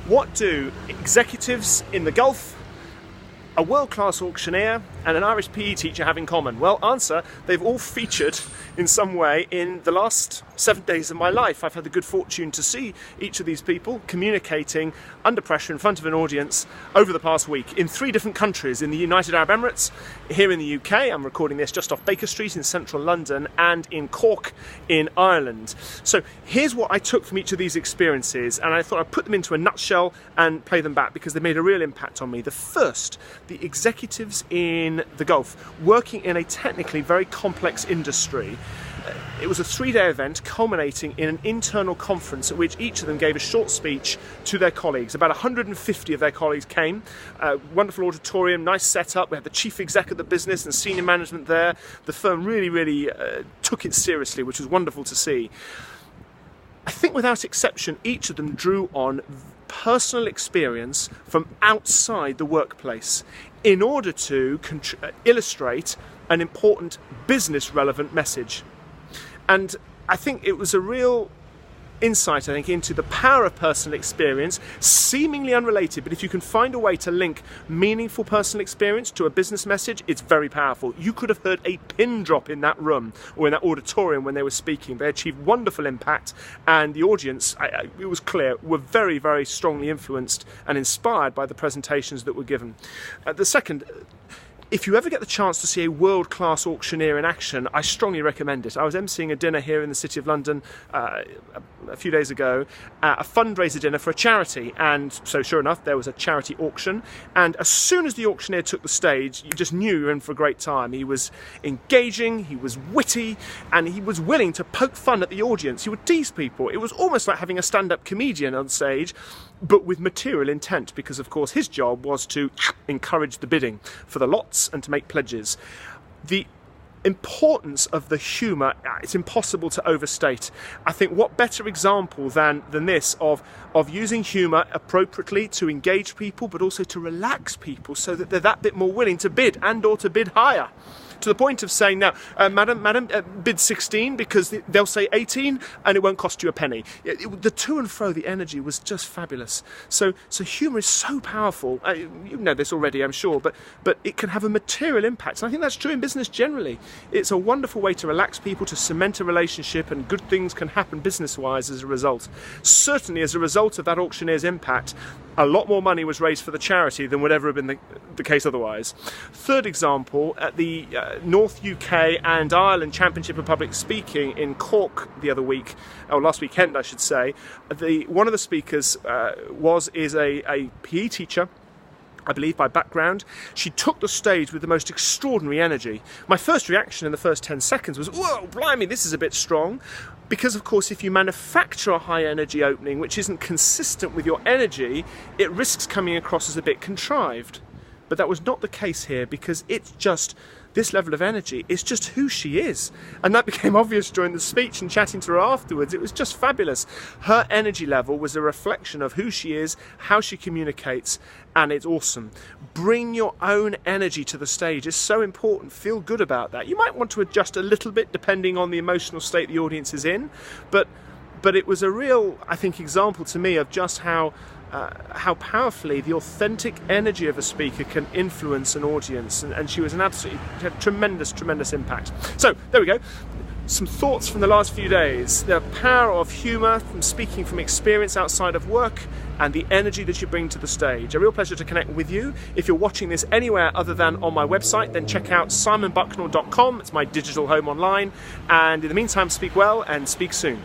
What do executives in the Gulf, a world-class auctioneer and an Irish PE teacher have in common? Well, answer, they've all featured in some way in the last 7 days of my life. I've had the good fortune to see each of these people communicating under pressure in front of an audience over the past week in 3 different countries: in the United Arab Emirates, here in the UK, I'm recording this just off Baker Street in central London, and in Cork in Ireland. So here's what I took from each of these experiences, and I thought I'd put them into a nutshell and play them back because they made a real impact on me. The first, the executives in the Gulf, working in a technically very complex industry. It was a 3-day event culminating in an internal conference at which each of them gave a short speech to their colleagues. About 150 of their colleagues came. Wonderful auditorium, nice setup. We had the chief exec of the business and senior management there. The firm really took it seriously, which was wonderful to see. I think without exception, each of them drew on personal experience from outside the workplace in order to illustrate an important business relevant message. And I think it was a real insight, into the power of personal experience, seemingly unrelated, but if you can find a way to link meaningful personal experience to a business message, it's very powerful. You could have heard a pin drop in that room or in that auditorium when they were speaking. They achieved wonderful impact, and the audience, it was clear, were very strongly influenced and inspired by the presentations that were given. The second, if you ever get the chance to see a world-class auctioneer in action, I strongly recommend it. I was emceeing a dinner here in the City of London a few days ago, a fundraiser dinner for a charity, and so sure enough there was a charity auction, and as soon as the auctioneer took the stage, you just knew you were in for a great time. He was engaging, he was witty, and he was willing to poke fun at the audience. He would tease people. It was almost like having a stand-up comedian on stage, but with material intent, because of course his job was to encourage the bidding for the lots and to make pledges. The importance of the humour, it's impossible to overstate. I think what better example than this of using humour appropriately to engage people, but also to relax people so that they're that bit more willing to bid and or to bid higher. To the point of saying, now, madam, bid 16 because they'll say 18 and it won't cost you a penny. The to and fro, the energy was just fabulous. So humour is so powerful. You know this already, I'm sure, but it can have a material impact. And I think that's true in business generally. It's a wonderful way to relax people, to cement a relationship, and good things can happen business-wise as a result. Certainly, as a result of that auctioneer's impact, a lot more money was raised for the charity than would ever have been the case otherwise. Third example, at the North UK and Ireland Championship of Public Speaking in Cork the other week, or last weekend I should say, one of the speakers is a PE teacher, I believe by background. She took the stage with the most extraordinary energy. My first reaction in the first 10 seconds was, whoa, blimey, this is a bit strong. Because, of course, if you manufacture a high-energy opening which isn't consistent with your energy, it risks coming across as a bit contrived. But that was not the case here, because it's just this level of energy. It's just who she is. And that became obvious during the speech and chatting to her afterwards. It was just fabulous. Her energy level was a reflection of who she is, how she communicates, and it's awesome. Bring your own energy to the stage. It's so important. Feel good about that. You might want to adjust a little bit depending on the emotional state the audience is in, but it was a real, I think, example to me of just how powerfully the authentic energy of a speaker can influence an audience, and she was she had tremendous impact. So there we go. Some thoughts from the last few days: the power of humour from speaking from experience outside of work, and the energy that you bring to the stage. A real pleasure to connect with you. If you're watching this anywhere other than on my website, then check out simonbucknell.com. It's my digital home online. And in the meantime, speak well and speak soon.